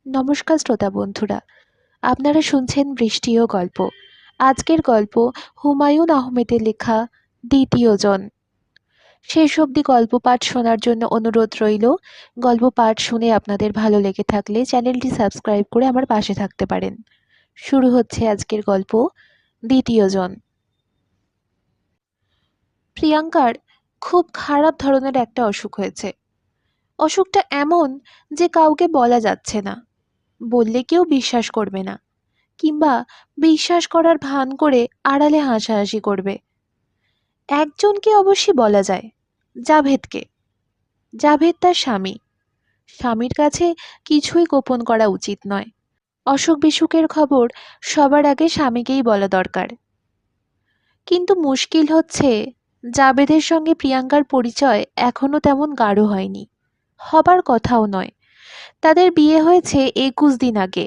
নমস্কার শ্রোতা বন্ধুরা, আপনারা শুনছেন বৃষ্টি ও গল্প। আজকের গল্প হুমায়ুন আহমেদের লেখা দ্বিতীয় জন। শেষ অবধি গল্প পাঠ শোনার জন্য অনুরোধ রইল। গল্প পাঠ শুনে আপনাদের ভালো লেগে থাকলে চ্যানেলটি সাবস্ক্রাইব করে আমার পাশে থাকতে পারেন। শুরু হচ্ছে আজকের গল্প দ্বিতীয় জন। প্রিয়াঙ্কার খুব খারাপ ধরনের একটা অসুখ হয়েছে। অসুখটা এমন যে কাউকে বলা যাচ্ছে না, বললে কেউ বিশ্বাস করবে না, কিংবা বিশ্বাস করার ভান করে আড়ালে হাসাহাসি করবে। একজনকে অবশ্যই বলা যায়, জাভেদকে। জাভেদ তার স্বামী। স্বামীর কাছে কিছুই গোপন করা উচিত নয়। অসুখ বিসুখের খবর সবার আগে স্বামীকেই বলা দরকার। কিন্তু মুশকিল হচ্ছে, জাভেদের সঙ্গে প্রিয়াঙ্কার পরিচয় এখনো তেমন গাঢ় হয়নি, হবার কথাও নয়। তাদের বিয়ে হয়েছে 21 দিন আগে।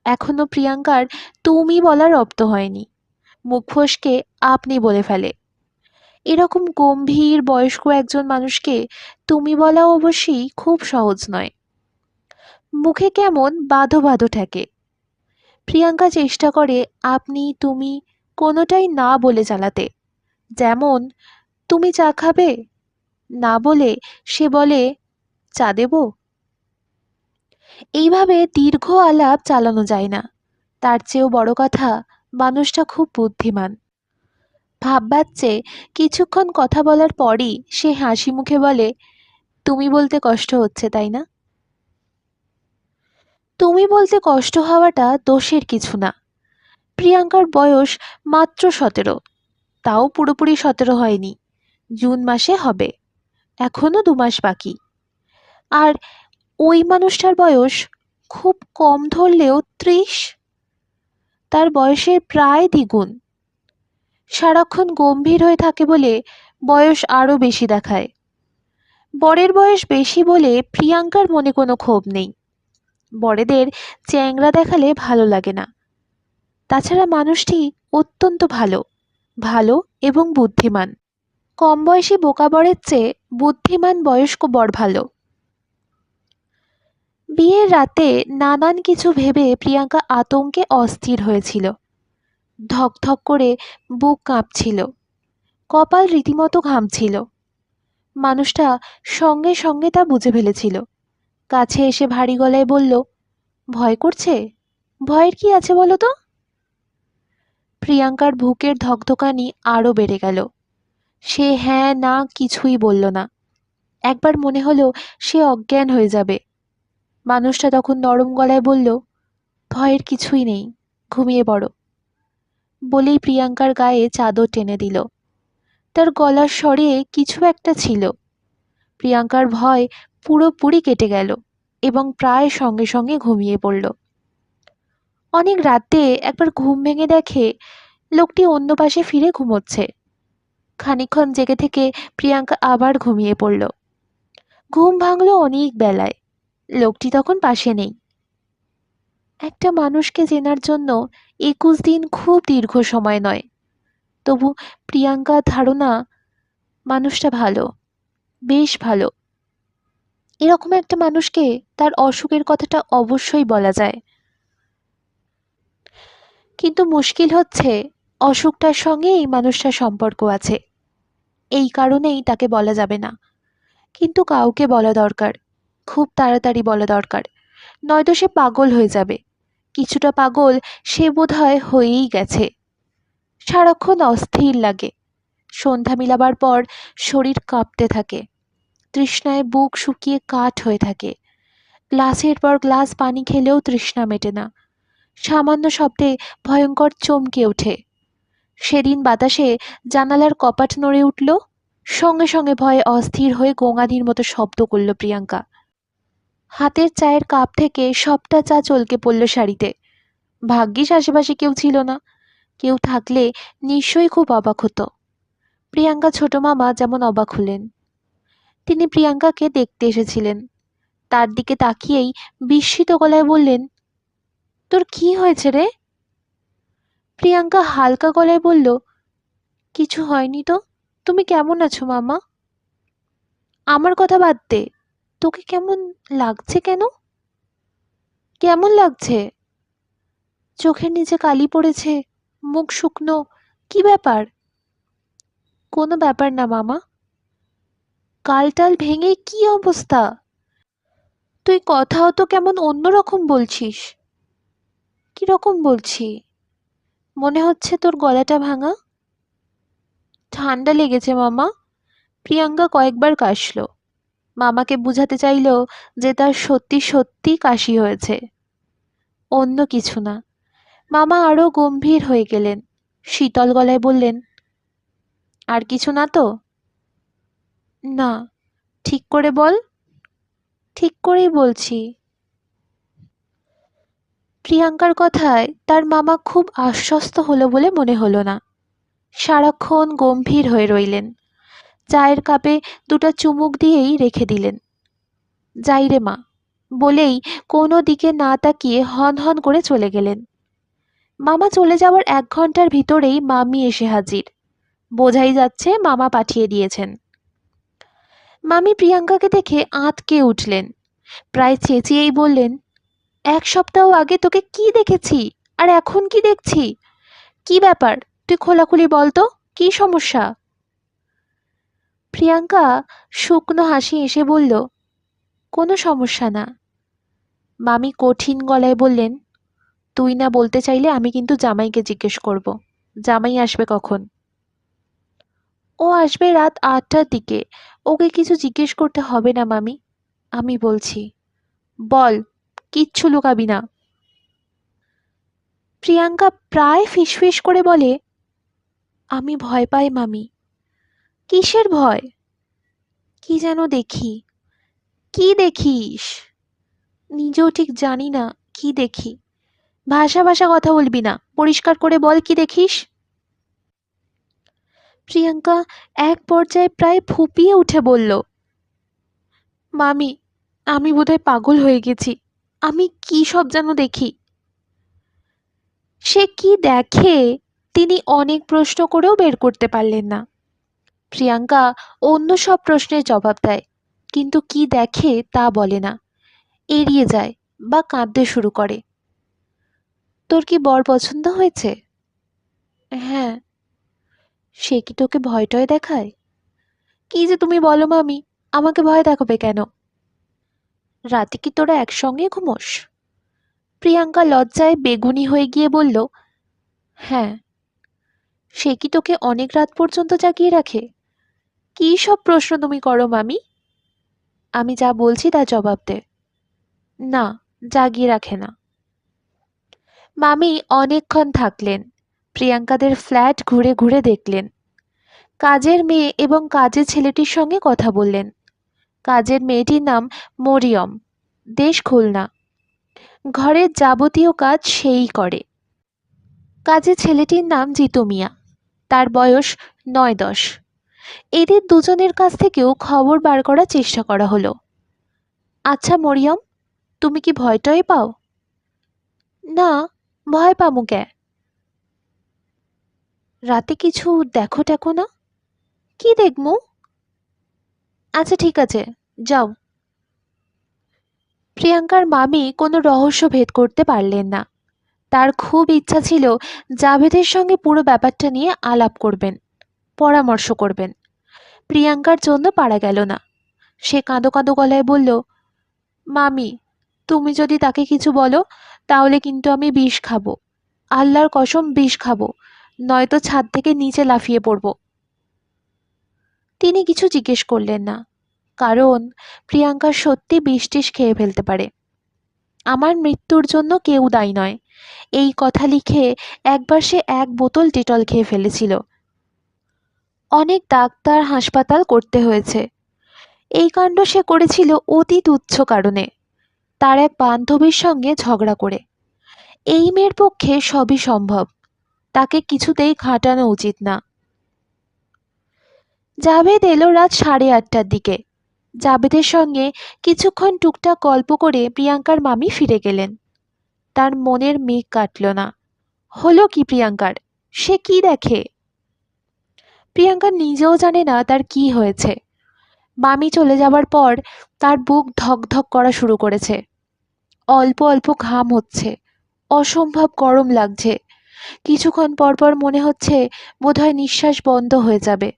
এখনো প্রিয়াঙ্কার তুমি বলার রপ্ত হয়নি। মুখ ফসকে আপনি বলে ফেলে। এরকম গম্ভীর বয়স্ক একজন মানুষকে তুমি বলা অবশ্যই খুব সহজ নয়। মুখে কেমন বাঁধো বাঁধো ঠেকে। প্রিয়াঙ্কা চেষ্টা করে আপনি তুমি কোনোটাই না বলে চালাতে। যেমন, তুমি চা খাবে? না বলে সে বলে, চা দেব? এইভাবে দীর্ঘ আলাপ চালানো যায় না। তার চেয়েও বড় কথা, মানুষটা খুব বুদ্ধিমান। ভাববাচ্চে কিছুক্ষণ কথা বলার পরই সে হাসি মুখে বলে, তুমি বলতে কষ্ট হচ্ছে তাই না? তুমি বলতে কষ্ট হওয়াটা দোষের কিছু না। প্রিয়াঙ্কার বয়স মাত্র 17, তাও পুরোপুরি 17 হয়নি। জুন মাসে হবে, এখনো 2 মাস বাকি। আর ওই মানুষটার বয়স খুব কম ধরলেও 30। তার বয়সের প্রায় দ্বিগুণ। সারাক্ষণ গম্ভীর হয়ে থাকে বলে বয়স আরও বেশি দেখায়। বরের বয়স বেশি বলে প্রিয়াঙ্কার মনে কোনো ক্ষোভ নেই। বড়দের চ্যাংড়া দেখালে ভালো লাগে না। তাছাড়া মানুষটি অত্যন্ত ভালো, ভালো এবং বুদ্ধিমান। কম বয়সী বোকা বরের চেয়ে বুদ্ধিমান বয়স্ক বর ভালো। বিয়ের রাতে নানান কিছু ভেবে প্রিয়াঙ্কা আতঙ্কে অস্থির হয়েছিল। ধকধক করে বুক কাঁপছিল, কপাল রীতিমতো ঘামছিল। মানুষটা সঙ্গে সঙ্গে তা বুঝে ফেলেছিল। কাছে এসে ভারী গলায় বলল, ভয় করছে? ভয়ের কি আছে বলো তো? প্রিয়াঙ্কার বুকের ধকধকানি আরও বেড়ে গেল। সে হ্যাঁ না কিছুই বলল না। একবার মনে হলো সে অজ্ঞান হয়ে যাবে। মানুষটা তখন নরম গলায় বলল, ভয়ের কিছুই নেই, ঘুমিয়ে পড়ো। বলেই প্রিয়াঙ্কার গায়ে চাদর টেনে দিল। তার গলার স্বরে কিছু একটা ছিল। প্রিয়াঙ্কার ভয় পুরোপুরি কেটে গেল এবং প্রায় সঙ্গে সঙ্গে ঘুমিয়ে পড়ল। অনেক রাতে একবার ঘুম ভেঙে দেখে লোকটি অন্য পাশে ফিরে ঘুমোচ্ছে। খানিকক্ষণ জেগে থেকে প্রিয়াঙ্কা আবার ঘুমিয়ে পড়ল। ঘুম ভাঙল অনেক বেলায়। লোকটি তখন পাশে নেই। একটা মানুষকে চেনার জন্য 21 দিন খুব দীর্ঘ সময় নয়। তবু প্রিয়াঙ্কার ধারণা, মানুষটা ভালো, বেশ ভালো। এরকম একটা মানুষকে তার অসুখের কথাটা অবশ্যই বলা যায়। কিন্তু মুশকিল হচ্ছে, অসুখটার সঙ্গে এই মানুষটার সম্পর্ক আছে। এই কারণেই তাকে বলা যাবে না। কিন্তু কাউকে বলা দরকার, খুব তাড়াতাড়ি বলা দরকার, নয়তো সে পাগল হয়ে যাবে। কিছুটা পাগল সে বোধহয় হয়েই গেছে। সারাক্ষণ অস্থির লাগে। সন্ধ্যা মিলাবার পর শরীর কাঁপতে থাকে। তৃষ্ণায় বুক শুকিয়ে কাঠ হয়ে থাকে। গ্লাসের পর গ্লাস পানি খেলেও তৃষ্ণা মেটে না। সামান্য শব্দে ভয়ঙ্কর চমকে ওঠে। সেদিন বাতাসে জানালার কপাট নড়ে উঠল। সঙ্গে সঙ্গে ভয়ে অস্থির হয়ে গোঙানির মতো শব্দ করল প্রিয়াঙ্কা। হাতের চায়ের কাপ থেকে সবটা চা চলকে পড়ল শাড়িতে। ভাগ্যিস আশেপাশে কেউ ছিল না। কেউ থাকলে নিশ্চয়ই খুব অবাক হতো। প্রিয়াঙ্কা ছোট মামা যেমন অবাক হলেন। তিনি প্রিয়াঙ্কাকে দেখতে এসেছিলেন। তার দিকে তাকিয়েই বিস্মিত গলায় বললেন, তোর কি হয়েছে রে? প্রিয়াঙ্কা হালকা গলায় বলল, কিছু হয়নি তো। তুমি কেমন আছো মামা? আমার কথা বাদ দে, তোকে কেমন লাগছে কেন? কেমন লাগছে? চোখের নিচে কালি পড়েছে, মুখ শুকনো, কি ব্যাপার? কোনো ব্যাপার না মামা। গালটাল ভেঙে কি অবস্থা? তুই কথাও তো কেমন অন্যরকম বলছিস। কিরকম বলছি? মনে হচ্ছে তোর গলাটা ভাঙা। ঠান্ডা লেগেছে মামা। প্রিয়াঙ্কা কয়েকবার কাশল। মামাকে বুঝাতে চাইল যে তার সত্যি সত্যি কাশি হয়েছে, অন্য কিছু না। মামা আরো গম্ভীর হয়ে গেলেন, শীতল গলায় বললেন, আর কিছু না তো? না। ঠিক করে বল। ঠিক করেই বলছি। প্রিয়াঙ্কার কথায় তার মামা খুব আশ্বস্ত হলো বলে মনে হলো না। সারাক্ষণ গম্ভীর হয়ে রইলেন। চায়ের কাপে দুটো চুমুক দিয়েই রেখে দিলেন। যাই রে মা বলেই কোনো দিকে না তাকিয়ে হন হন করে চলে গেলেন। মামা চলে যাওয়ার 1 ঘন্টার ভিতরেই মামি এসে হাজির। বোঝাই যাচ্ছে মামা পাঠিয়ে দিয়েছেন। মামি প্রিয়াঙ্কাকে দেখে আঁতকে উঠলেন, প্রায় চেঁচিয়েই বললেন, 1 সপ্তাহ আগে তোকে কি দেখেছি আর এখন কি দেখছি? কি ব্যাপার? তুই খোলাখুলি বল তো, কি সমস্যা? প্রিয়াঙ্কা শুকনো হাসি এসে বলল, কোনো সমস্যা না। মামি কঠিন গলায় বললেন, তুই না বলতে চাইলে আমি কিন্তু জামাইকে জিজ্ঞেস করব। জামাই আসবে কখন? ও আসবে রাত 8টার দিকে। ওকে কিছু জিজ্ঞেস করতে হবে না মামি, আমি বলছি। বল, কিচ্ছু লুকাবি না। প্রিয়াঙ্কা প্রায় ফিসফিস করে বলে, আমি ভয় পাই মামি। কিসের ভয়? কি যেন দেখি। কি দেখিস? নিজেও ঠিক জানি না কি দেখি। ভাষা ভাষা কথা বলবি না, পরিষ্কার করে বল কি দেখিস। প্রিয়াঙ্কা এক পর্যায়ে প্রায় ফুঁপিয়ে উঠে বলল, মামি, আমি বোধহয় পাগল হয়ে গেছি। আমি কি সব যেন দেখি। সে কি দেখে তিনি অনেক প্রশ্ন করেও বের করতে পারলেন না। প্রিয়াঙ্কা অন্য সব প্রশ্নের জবাব দেয়, কিন্তু কি দেখে তা বলে না, এড়িয়ে যায় বা কাঁদতে শুরু করে। তোর কি বর পছন্দ হয়েছে? হ্যাঁ। সে কি তোকে ভয় টয় দেখায়? কি যে তুমি বলো মামি, আমাকে ভয় দেখাবে কেন? রাতে কি তোরা একসঙ্গে ঘুমোস? প্রিয়াঙ্কা লজ্জায় বেগুনি হয়ে গিয়ে বলল, হ্যাঁ। সে কি তোকে অনেক রাত পর্যন্ত জাগিয়ে রাখে? কি সব প্রশ্ন তুমি করো মামি? আমি যা বলছি তা জবাব দে। না, জাগিয়ে রাখে না। মামি অনেকক্ষণ থাকলেন, প্রিয়াঙ্কাদের ফ্ল্যাট ঘুরে ঘুরে দেখলেন। কাজের মেয়ে এবং কাজের ছেলেটির সঙ্গে কথা বললেন। কাজের মেয়েটির নাম মরিয়ম, দেশ খুলনা। ঘরের যাবতীয় কাজ সেই করে। কাজের ছেলেটির নাম জিতু মিয়া, তার বয়স 9-10। এদের দুজনের কাছ থেকেও খবর বার করার চেষ্টা করা হলো। আচ্ছা মরিয়ম, তুমি কি ভয় টয় পাও? না, ভয় পামু কে? রাতে কিছু দেখো টেকো না? কি দেখমু? আচ্ছা ঠিক আছে, যাও। প্রিয়াঙ্কার মামি কোনো রহস্য ভেদ করতে পারলেন না। তার খুব ইচ্ছা ছিল জাভেদের সঙ্গে পুরো ব্যাপারটা নিয়ে আলাপ করবেন, পরামর্শ করবেন। প্রিয়াঙ্কার জন্য পারা গেল না। সে কাঁদো কাঁদো গলায় বলল, মামি, তুমি যদি তাকে কিছু বলো তাহলে কিন্তু আমি বিষ খাবো। আল্লাহর কসম বিষ খাবো, নয়তো ছাদ থেকে নিচে লাফিয়ে পড়ব। তিনি কিছু জিজ্ঞেস করলেন না, কারণ প্রিয়াঙ্কা সত্যি বিষ টিষ খেয়ে ফেলতে পারে। আমার মৃত্যুর জন্য কেউ দায়ী নয়, এই কথা লিখে একবার সে 1 বোতল ডেটল খেয়ে ফেলেছিল। অনেক ডাক্তার হাসপাতাল করতে হয়েছে। এই কাণ্ড সে করেছিল অতি তুচ্ছ কারণে, তার এক বান্ধবীর সঙ্গে ঝগড়া করে। এই মেয়ের পক্ষে সবই সম্ভব, তাকে কিছুতেই ঘাঁটানো উচিত না। জাভেদ এলো রাত 8:30টার দিকে। জাভেদের সঙ্গে কিছুক্ষণ টুকটাক গল্প করে প্রিয়াঙ্কার মামি ফিরে গেলেন। তার মনের মেঘ কাটল না। হলো কি প্রিয়াঙ্কার? সে কি দেখে? প্রিয়াঙ্কা নিজেও জানে না তার কি হয়েছে। মামি চলে যাবার পর তার বুক ধক ধক করা শুরু করেছে। অল্প অল্প ঘাম হচ্ছে, অসম্ভব গরম লাগছে। কিছুক্ষণ পর পর মনে হচ্ছে বোধহয় নিঃশ্বাস বন্ধ হয়ে যাবে।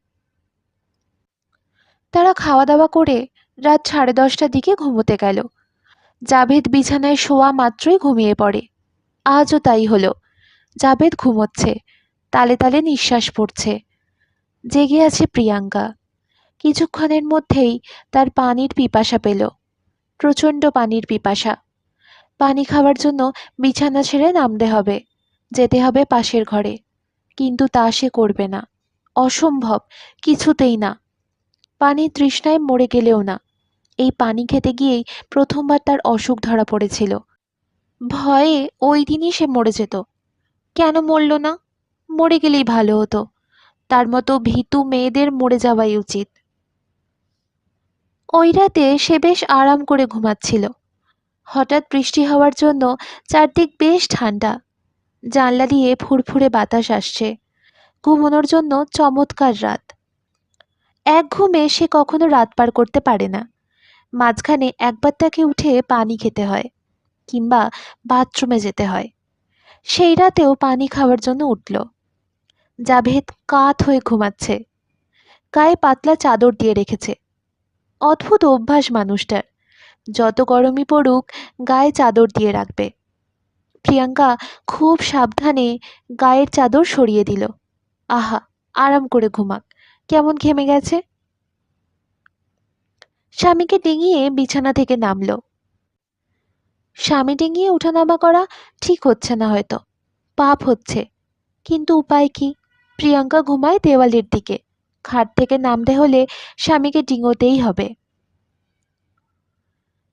তারা খাওয়া দাওয়া করে রাত 10:30টার দিকে ঘুমোতে গেল। জাভেদ বিছানায় শোয়া মাত্রই ঘুমিয়ে পড়ে। আজও তাই হলো। জাভেদ ঘুমোচ্ছে, তালে তালে নিঃশ্বাস পড়ছে। জেগে আছে প্রিয়াঙ্কা। কিছুক্ষণের মধ্যেই তার পানির পিপাসা পেল, প্রচণ্ড পানির পিপাসা। পানি খাওয়ার জন্য বিছানা ছেড়ে নামতে হবে, যেতে হবে পাশের ঘরে। কিন্তু তা সে করবে না, অসম্ভব, কিছুতেই না। পানির তৃষ্ণায় মরে গেলেও না। এই পানি খেতে গিয়েই প্রথমবার তার অসুখ ধরা পড়েছিল। ভয়ে ওই দিনই সে মরে যেত। কেন মরল না? মরে গেলেই ভালো হতো। তার মতো ভীতু মেয়েদের মরে যাওয়াই উচিত। ওই রাতে সে বেশ আরাম করে ঘুমাচ্ছিল। হঠাৎ বৃষ্টি হওয়ার জন্য চারদিক বেশ ঠান্ডা। জানলা দিয়ে ফুরফুরে বাতাস আসছে। ঘুমানোর জন্য চমৎকার রাত। এক ঘুমে সে কখনো রাত পার করতে পারে না। মাঝখানে একবার তাকে উঠে পানি খেতে হয়, কিংবা বাথরুমে যেতে হয়। সেই রাতেও পানি খাওয়ার জন্য উঠল। জাভেদ কাত হয়ে ঘুমাচ্ছে, গায়ে পাতলা চাদর দিয়ে রেখেছে। অদ্ভুত অভ্যাস মানুষটার, যত গরমই পড়ুক গায়ে চাদর দিয়ে রাখবে। প্রিয়াঙ্কা খুব সাবধানে গায়ের চাদর সরিয়ে দিল। আহা, আরাম করে ঘুমাক, কেমন ঘেমে গেছে। স্বামীকে ডিঙিয়ে বিছানা থেকে নামল। স্বামী ডিঙিয়ে ওঠানামা করা ঠিক হচ্ছে না হয়তো, পাপ হচ্ছে, কিন্তু উপায় কি? প্রিয়াঙ্কা ঘুমায় দেওয়ালের দিকে। খাট থেকে নামতে হলে স্বামীকে ডিঙোতেই হবে।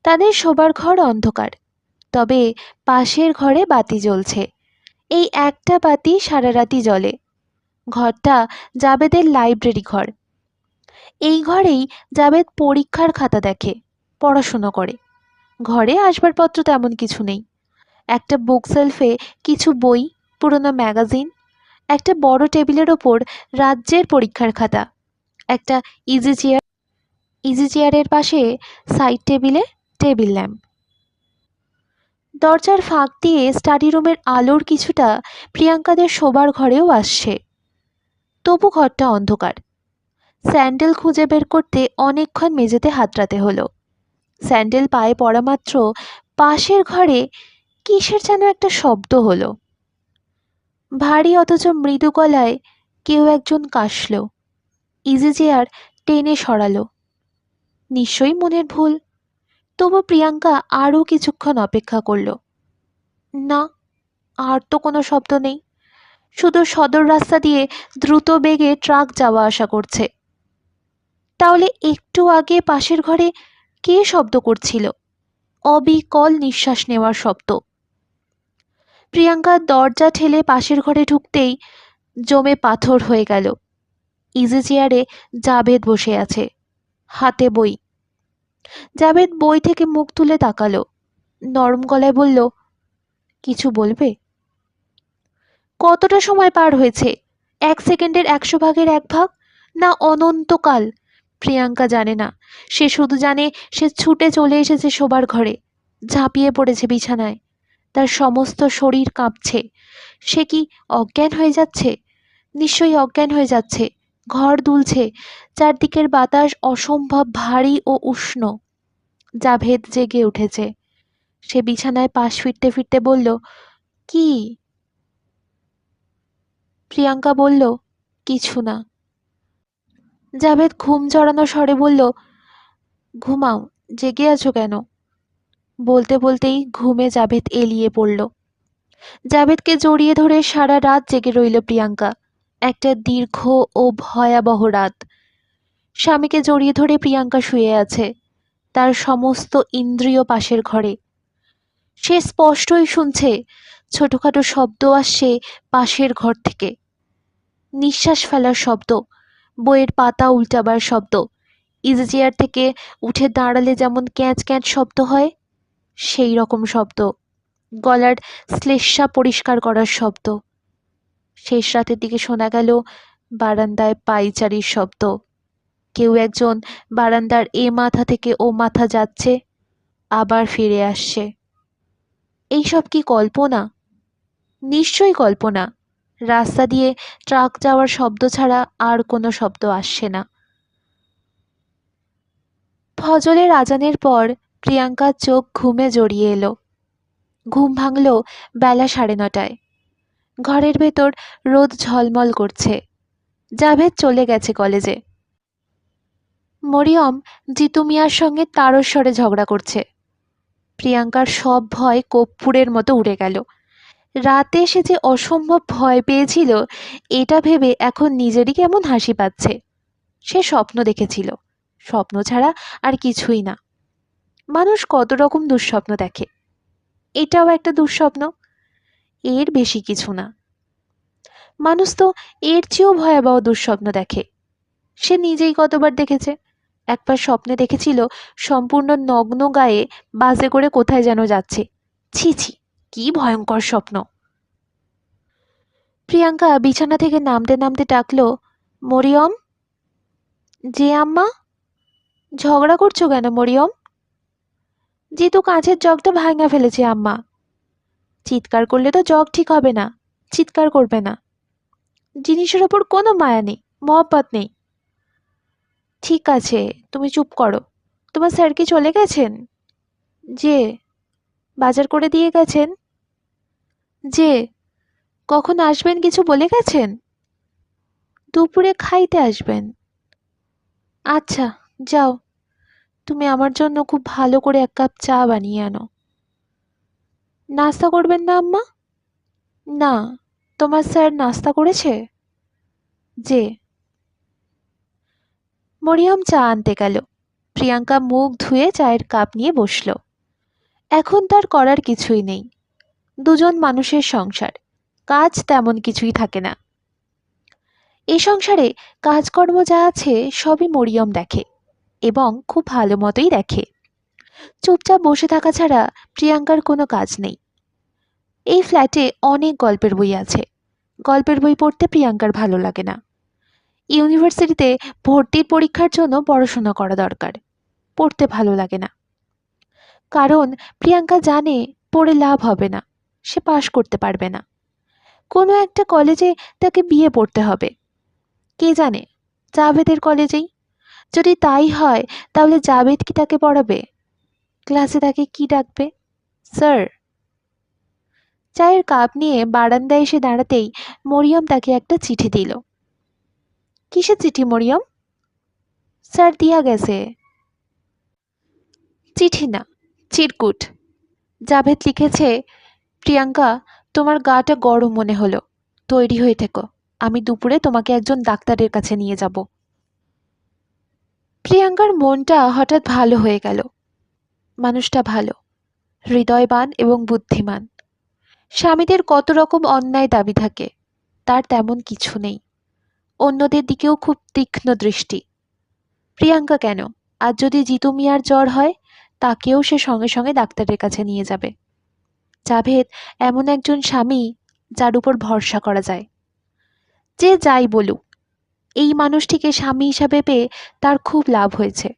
তাদের শোবার ঘর অন্ধকার, তবে পাশের ঘরে বাতি জ্বলছে। এই একটা বাতি সারা রাতই জ্বলে। ঘরটা জাবেদের লাইব্রেরি ঘর। এই ঘরেই জাবেদ পরীক্ষার খাতা দেখে, পড়াশুনো করে। ঘরে আসবাবপত্র তেমন কিছু নেই। একটা বুক সেলফে কিছু বই, পুরনো ম্যাগাজিন, একটা বড় টেবিলের ওপর রাজ্যের পরীক্ষার খাতা, একটা ইজি চেয়ারের পাশে সাইড টেবিলে টেবিল ল্যাম্প। দরজার ফাঁক দিয়ে স্টাডি রুমের আলোর কিছুটা প্রিয়াঙ্কাদের শোবার ঘরেও আসছে। তবু ঘরটা অন্ধকার। স্যান্ডেল খুঁজে বের করতে অনেকক্ষণ মেঝেতে হাতড়াতে হলো। স্যান্ডেল পায়ে পড়া মাত্র পাশের ঘরে কিসের যেন একটা শব্দ হলো। ভারী অথচ মৃদু গলায় কেউ একজন কাশল। ইজি চেয়ার টেনে সরালো। নিশ্চয়ই মনের ভুল। তবু প্রিয়াঙ্কা আরও কিছুক্ষণ অপেক্ষা করল। না, আর তো কোনো শব্দ নেই। শুধু সদর রাস্তা দিয়ে দ্রুত বেগে ট্রাক যাওয়া আসা করছে। তাহলে একটু আগে পাশের ঘরে কে শব্দ করছিল? অবিকল নিঃশ্বাস নেওয়ার শব্দ। প্রিয়াঙ্কা দরজা ঠেলে পাশের ঘরে ঢুকতেই জমে পাথর হয়ে গেল। ইজি চেয়ারে জাবেদ বসে আছে, হাতে বই। জাবেদ বই থেকে মুখ তুলে তাকালো, নরম গলায় বলল, কিছু বলবে? কতটা সময় পার হয়েছে? 1 সেকেন্ডের 100 ভাগের 1 ভাগ, না অনন্তকাল? প্রিয়াঙ্কা জানে না। সে শুধু জানে সে ছুটে চলে এসেছে শোবার ঘরে, ঝাঁপিয়ে পড়েছে বিছানায়। তার সমস্ত শরীর কাঁপছে। সে কি অজ্ঞান হয়ে যাচ্ছে? নিশ্চয়ই অজ্ঞান হয়ে যাচ্ছে। ঘর দুলছে, চারদিকের বাতাস অসম্ভব ভারী ও উষ্ণ। জাভেদ জেগে উঠেছে। সে বিছানায় পাশ ফিরতে ফিরতে বলল, কি? প্রিয়াঙ্কা বলল, কিছু না। জাভেদ ঘুম জড়ানো স্বরে বলল, ঘুমাও, জেগে আছো কেন? বলতে বলতেই ঘুমে জাভেদ এলিয়ে পড়ল। জাভেদকে জড়িয়ে ধরে সারা রাত জেগে রইল প্রিয়াঙ্কা। একটা দীর্ঘ ও ভয়াবহ রাত। স্বামীকে জড়িয়ে ধরে প্রিয়াঙ্কা শুয়ে আছে, তার সমস্ত ইন্দ্রিয় পাশের ঘরে। সে স্পষ্টই শুনছে ছোটখাটো শব্দ আসছে পাশের ঘর থেকে। নিঃশ্বাস ফেলার শব্দ, বইয়ের পাতা উল্টাবার শব্দ, ইজি চেয়ার থেকে উঠে দাঁড়ালে যেমন ক্যাঁচ ক্যাঁচ শব্দ হয় সেই রকম শব্দ, গলার শ্লেষ্মা পরিষ্কার করার শব্দ। শেষ রাতের দিকে শোনা গেল বারান্দায় পায়চারির শব্দ। কেউ একজন বারান্দার এ মাথা থেকে ও মাথা যাচ্ছে, আবার ফিরে আসছে। এইসব কি কল্পনা? নিশ্চয়ই কল্পনা। রাস্তা দিয়ে ট্রাক যাওয়ার শব্দ ছাড়া আর কোনো শব্দ আসছে না। ফজরের আজানের পর প্রিয়াঙ্কার চোখ ঘুমে জড়িয়ে এলো। ঘুম ভাঙল বেলা 9:30টায়। ঘরের ভেতর রোদ ঝলমল করছে। জাভেদ চলে গেছে কলেজে। মরিয়ম জিতু মিয়ার সঙ্গে তারস্বরে ঝগড়া করছে। প্রিয়াঙ্কার সব ভয় কর্পূরের মতো উড়ে গেল। রাতে সে যে অসম্ভব ভয় পেয়েছিল, এটা ভেবে এখন নিজেরই কেমন হাসি পাচ্ছে। সে স্বপ্ন দেখেছিল, স্বপ্ন ছাড়া আর কিছুই না। মানুষ কত রকম দুঃস্বপ্ন দেখে, এটাও একটা দুঃস্বপ্ন, এর বেশি কিছু না। মানুষ তো এর চেয়েও ভয়াবহ দুঃস্বপ্ন দেখে। সে নিজেই কতবার দেখেছে। একবার স্বপ্নে দেখেছিল সম্পূর্ণ নগ্ন গায়ে বাসে করে কোথায় যেন যাচ্ছে। ছি ছি, কি ভয়ঙ্কর স্বপ্ন। প্রিয়াঙ্কা বিছানা থেকে নামতে নামতে ডাকলো, মরিয়ম। যে আম্মা? ঝগড়া করছো কেন মরিয়ম? জিতু কাঁচের জগটা ভাঙা ফেলেছে আম্মা। চিৎকার করলে তো জগ ঠিক হবে না, চিৎকার করবে না। জিনিসের ওপর কোনো মায়া নেই, মহব্বত নেই। ঠিক আছে, তুমি চুপ করো। তোমার স্যার কি চলে গেছেন? যে বাজার করে দিয়ে গেছেন। যে কখন আসবেন কিছু বলে গেছেন? দুপুরে খাইতে আসবেন। আচ্ছা, যাও। তুমি আমার জন্য খুব ভালো করে 1 কাপ চা বানিয়ে আনো। নাস্তা করবেন না আম্মা? না। তোমার স্যার নাস্তা করেছে? যে মরিয়ম চা আনতে গেল। প্রিয়াঙ্কা মুখ ধুয়ে চায়ের কাপ নিয়ে বসল। এখন তার করার কিছুই নেই। দুজন মানুষের সংসার, কাজ তেমন কিছুই থাকে না। এই সংসারে কাজকর্ম যা আছে সবই মরিয়ম দেখে, এবং খুব ভালো মতোই দেখে। চুপচাপ বসে থাকা ছাড়া প্রিয়াঙ্কার কোনো কাজ নেই। এই ফ্ল্যাটে অনেক গল্পের বই আছে। গল্পের বই পড়তে প্রিয়াঙ্কার ভালো লাগে না। ইউনিভার্সিটিতে ভর্তির পরীক্ষার জন্য পড়াশোনা করা দরকার, পড়তে ভালো লাগে না। কারণ প্রিয়াঙ্কা জানে পড়ে লাভ হবে না, সে পাশ করতে পারবে না। কোনো একটা কলেজে তাকে বিয়ে পড়তে হবে। কে জানে, জাভেদের কলেজেই। যদি তাই হয় তাহলে জাভেদ কি তাকে পড়াবে? ক্লাসে তাকে কি ডাকবে? স্যার। চায়ের কাপ নিয়ে বারান্দায় এসে দাঁড়াতেই মরিয়ম তাকে একটা চিঠি দিল। কিসের চিঠি মরিয়ম? স্যার দিয়া গেছে। চিঠি না, চিরকুট। জাভেদ লিখেছে, প্রিয়াঙ্কা, তোমার গাটা গরম মনে হলো, তৈরি হয়ে থেকো। আমি দুপুরে তোমাকে একজন ডাক্তারের কাছে নিয়ে যাব। প্রিয়াঙ্কার মনটা হঠাৎ ভালো হয়ে গেল। মানুষটা ভালো, হৃদয়বান এবং বুদ্ধিমান। স্বামীদের কত রকম অন্যায় দাবি থাকে, তার তেমন কিছু নেই। অন্যদের দিকেও খুব তীক্ষ্ণ দৃষ্টি। প্রিয়াঙ্কা কেন, আজ যদি জিতু মিয়ার জ্বর হয়, তাকেও সে সঙ্গে সঙ্গে ডাক্তারের কাছে নিয়ে যাবে। জাভেদ এমন একজন স্বামী যার উপর ভরসা করা যায়। যে যাই বলুক, এই মানুষটিকে স্বামী হিসাবে পেয়ে তার খুব লাভ হয়েছে।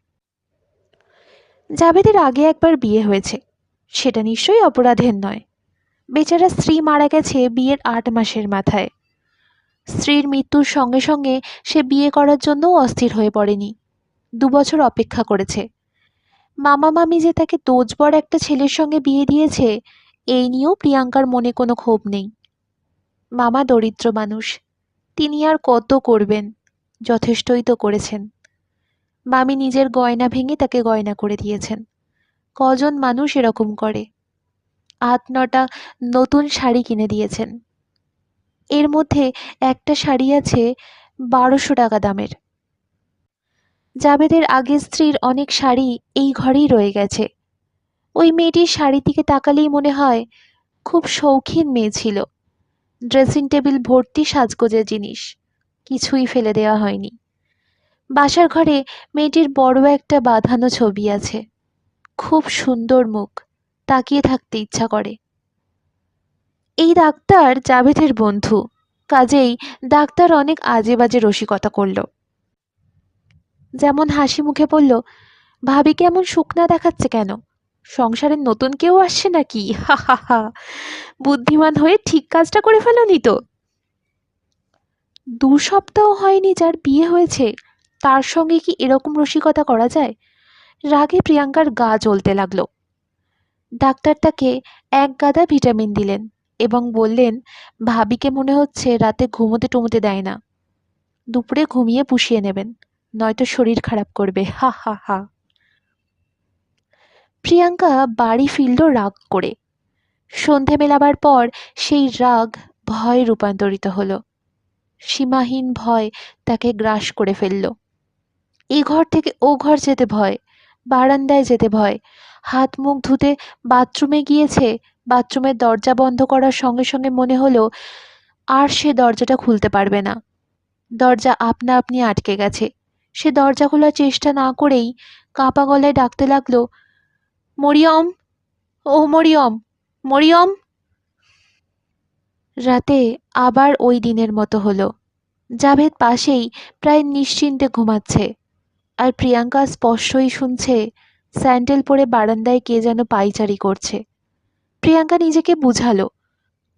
জাভেদের আগে একবার বিয়ে হয়েছে, সেটা নিশ্চয়ই অপরাধের নয়। বেচারা স্ত্রী মারা গেছে বিয়ের 8 মাসের মাথায়। স্ত্রীর মৃত্যুর সঙ্গে সঙ্গে সে বিয়ে করার জন্যও অস্থির হয়ে পড়েনি। 2 বছর অপেক্ষা করেছে। মামা মামি যে তাকে তোজবর একটা ছেলের সঙ্গে বিয়ে দিয়েছে, এই নিয়েও প্রিয়াঙ্কার মনে কোনো ক্ষোভ নেই। মামা দরিদ্র মানুষ, তিনি আর কত করবেন, যথেষ্টই তো করেছেন। মামি নিজের গয়না ভেঙে তাকে গয়না করে দিয়েছেন। কজন মানুষ এরকম করে। 8-9টা নতুন শাড়ি কিনে দিয়েছেন। এর মধ্যে একটা শাড়ি আছে 1200 টাকা দামের। জাভেদের আগের স্ত্রীর অনেক শাড়ি এই ঘরেই রয়ে গেছে। ওই মেয়েটির শাড়ির দিকে তাকালেই মনে হয় খুব শৌখিন মেয়ে ছিল। ড্রেসিং টেবিল ভর্তি সাজগোজের জিনিস, কিছুই ফেলে দেওয়া হয়নি। বাসার ঘরে মেয়েটির বড় একটা বাঁধানো ছবি আছে। খুব সুন্দর মুখ, তাকিয়ে থাকতে ইচ্ছা করে। এই ডাক্তার জাভেদের বন্ধু, কাজেই ডাক্তার অনেক আজে বাজে রসিকতা করল। যেমন হাসি মুখে বলল, ভাবিকে এমন শুকনা দেখাচ্ছে কেন? সংসারে নতুন কেউ আসছে নাকি? হা হা হা। বুদ্ধিমান হয়ে ঠিক কাজটা করে ফেলোনি তো? 2 সপ্তাহ হয়নি যার বিয়ে হয়েছে, তার সঙ্গে কি এরকম রসিকতা করা যায়? রাগে প্রিয়াঙ্কার গা জ্বলতে লাগলো। ডাক্তার তাকে এক গাদা ভিটামিন দিলেন এবং বললেন, ভাবিকে মনে হচ্ছে রাতে ঘুমোতে টুমোতে দেয় না, দুপুরে ঘুমিয়ে পুষিয়ে নেবেন, নয়তো শরীর খারাপ করবে। হা হা হা। প্রিয়াঙ্কা বাড়ি ফিরল রাগ করে। সন্ধে মেলাবার পর সেই রাগ ভয়ে রূপান্তরিত হলো। সীমাহীন ভয় তাকে গ্রাস করে ফেলল। এ ঘর থেকে ও ঘর যেতে ভয়, বারান্দায় যেতে ভয়, হাত মুখ ধুতে বাথরুমে গিয়েছে, বাথরুমের দরজা বন্ধ করার সঙ্গে সঙ্গে মনে হলো আর সে দরজাটা খুলতে পারবে না। দরজা আপনা আপনি আটকে গেছে। সে দরজা খোলার চেষ্টা না করেই কাঁপা গলায় ডাকতে লাগলো, মরিয়ম, ও মরিয়ম, মরিয়ম। রাতে আবার ওই দিনের মতো হলো। জাভেদ পাশেই প্রায় নিশ্চিন্তে ঘুমাচ্ছে, আর প্রিয়াঙ্কা স্পষ্টই শুনছে স্যান্ডেল পরে বারান্দায় কে যেন পায়চারি করছে। প্রিয়াঙ্কা নিজেকে বুঝালো,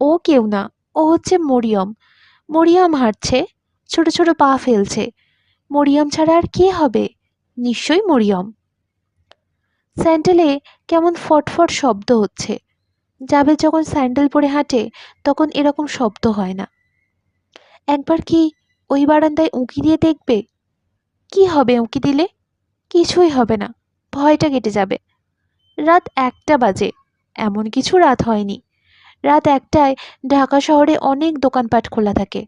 ও কেউ না, ও হচ্ছে মরিয়ম। মরিয়ম হাঁটছে, ছোট ছোট পা ফেলছে। মরিয়ম ছাড়া আর কে হবে? নিশ্চয়ই মরিয়ম। স্যান্ডেলে কেমন ফটফট শব্দ হচ্ছে। জাভেদ যখন স্যান্ডেল পরে হাঁটে তখন এরকম শব্দ হয় না। একবার কি ওই বারান্দায় উঁকি দিয়ে দেখবে? কি হবে উঁকি দিলে? কিছুই হবে না, ভয়টা কেটে যাবে। রাত 1টা বাজে, এমন কিছু রাত হয়নি। রাত 1টায় ঢাকা শহরে অনেক দোকানপাট খোলা থাকে।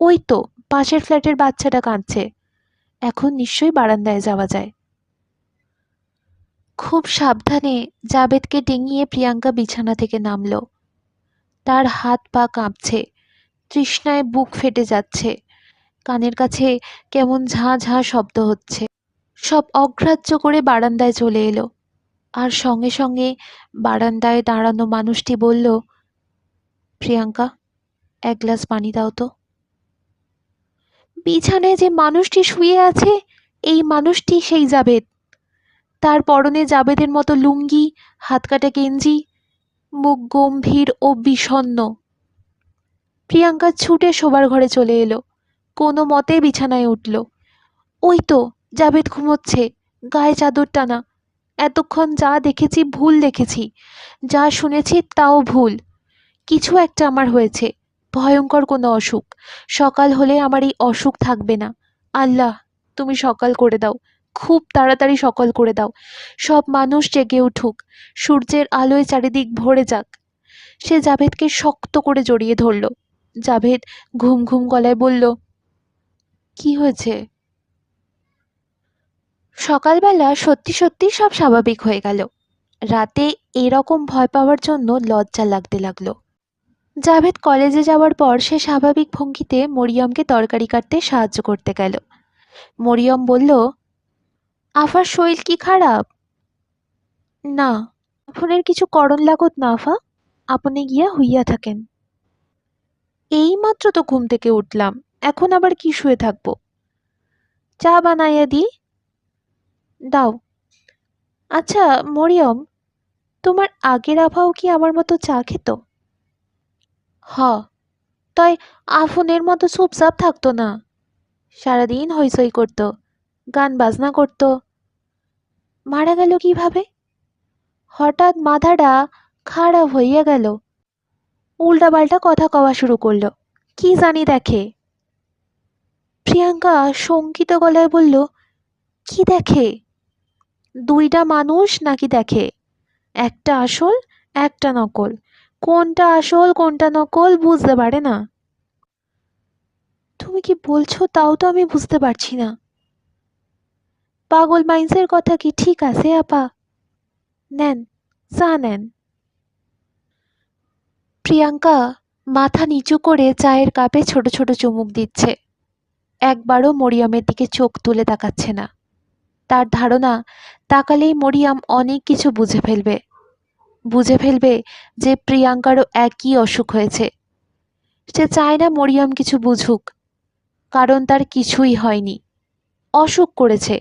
ওই তো পাশের ফ্ল্যাটের বাচ্চাটা কাঁদছে, এখন নিশ্চয়ই বারান্দায় যাওয়া যায়। খুব সাবধানে জাবেদকে ডিঙিয়ে প্রিয়াঙ্কা বিছানা থেকে নামল। তার হাত পা কাঁপছে, তৃষ্ণায় বুক ফেটে যাচ্ছে, কানের কাছে কেমন ঝাঁ ঝাঁ শব্দ হচ্ছে। সব অগ্রাহ্য করে বারান্দায় চলে এলো, আর সঙ্গে সঙ্গে বারান্দায় দাঁড়ানো মানুষটি বলল, প্রিয়াঙ্কা, এক গ্লাস পানি দাও তো। বিছানায় যে মানুষটি শুয়ে আছে, এই মানুষটি সেই জাবেদ। তার পরনে জাবেদের মতো লুঙ্গি, হাতকাটা গেঞ্জি, মুখ গম্ভীর ও বিষণ্ণ। প্রিয়াঙ্কা ছুটে শোবার ঘরে চলে এলো, কোনো মতে বিছানায় উঠল। ওই তো জাবেদ ঘুমোচ্ছে, গায়ে চাদর টানা। এতক্ষণ যা দেখেছি ভুল দেখেছি, যা শুনেছি তাও ভুল। কিছু একটা আমার হয়েছে, ভয়ঙ্কর কোনো অসুখ। সকাল হলে আমার এই অসুখ থাকবে না। আল্লাহ, তুমি সকাল করে দাও, খুব তাড়াতাড়ি সকাল করে দাও। সব মানুষ জেগে উঠুক, সূর্যের আলোয় চারিদিক ভরে যাক। সে জাভেদকে শক্ত করে জড়িয়ে ধরল। জাভেদ ঘুম ঘুম গলায় বলল, কি হয়েছে? সকালবেলা সত্যি সত্যি সব স্বাভাবিক হয়ে গেল। রাতে এরকম ভয় পাওয়ার জন্য লজ্জা লাগতে লাগলো। জাভেদ কলেজে যাওয়ার পর সে স্বাভাবিক ভঙ্গিতে মরিয়মকে তরকারি কাটতে সাহায্য করতে গেল। মরিয়ম বলল, আফার শরীর কি খারাপ? না, আপনার কিছু করণ লাগত না আফা, আপনি গিয়া হইয়া থাকেন। এই মাত্র তো ঘুম থেকে উঠলাম, এখন আবার কি শুয়ে থাকবো? চা বানাইয়া দি। দাও। আচ্ছা মরিয়ম, তোমার আগের আফাও কি আমার মতো চা খেত? হ, তাই আফনের মতো চুপচাপ থাকতো না, সারাদিন হইচই করতো, গান বাজনা করতো। মারা গেল কিভাবে? হঠাৎ মাথাটা খারাপ হইয়া গেল, উল্টাপাল্টা কথা কওয়া শুরু করলো, কি জানি দেখে। প্রিয়াঙ্কা শঙ্কিত গলায় বলল, কি দেখে? দুইটা মানুষ নাকি দেখে, একটা আসল একটা নকল, কোনটা আসল কোনটা নকল বুঝতে পারে না। তুমি কি বলছো তাও তো আমি বুঝতে পারছি না। পাগল মাইন্সের কথা কি ঠিক আছে আপা? নেন, চা নেন। প্রিয়াঙ্কা মাথা নিচু করে চায়ের কাপে ছোট ছোট চুমুক দিচ্ছে, একবারও মরিয়মের দিকে চোখ তুলে তাকাচ্ছে না। তার ধারণা, তাকালেই মরিয়ম অনেক কিছু বুঝে ফেলবে। বুঝে ফেলবে যে প্রিয়াঙ্কারও একই অসুখ হয়েছে। সে চায় না মরিয়ম কিছু বুঝুক, কারণ তার কিছুই হয়নি। অসুখ করেছে।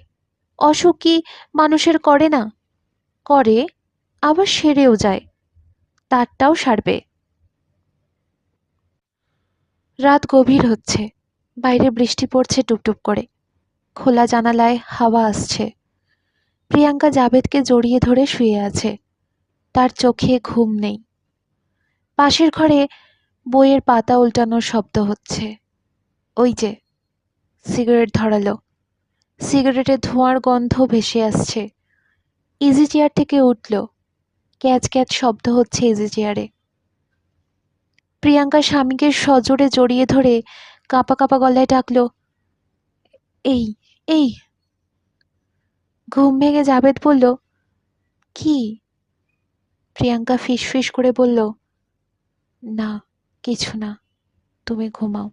অসুখ কি মানুষের করে না? করে। আবার সেরেও যায়, তারটাও সারবে। রাত গভীর হচ্ছে, বাইরে বৃষ্টি পড়ছে টুপটুপ করে, খোলা জানালায় হাওয়া আসছে। প্রিয়াঙ্কা জাভেদকে জড়িয়ে ধরে শুয়ে আছে, তার চোখে ঘুম নেই। পাশের ঘরে বইয়ের পাতা উল্টানোর শব্দ হচ্ছে। ওই যে সিগারেট ধরালো, সিগারেটের ধোঁয়ার গন্ধ ভেসে আসছে। ইজি চেয়ার থেকে উঠল, ক্যাচ ক্যাচ শব্দ হচ্ছে ইজি চেয়ারে। প্রিয়াঙ্কা স্বামীকে সজোরে জড়িয়ে ধরে কাঁপা কাঁপা গলায় ডাকলো, এই এই। ঘুম ভেঙে জাভেদ বলল, কি? প্রিয়াঙ্কা ফিসফিস করে বলল, না, কিছু না, তুমি ঘুমাও।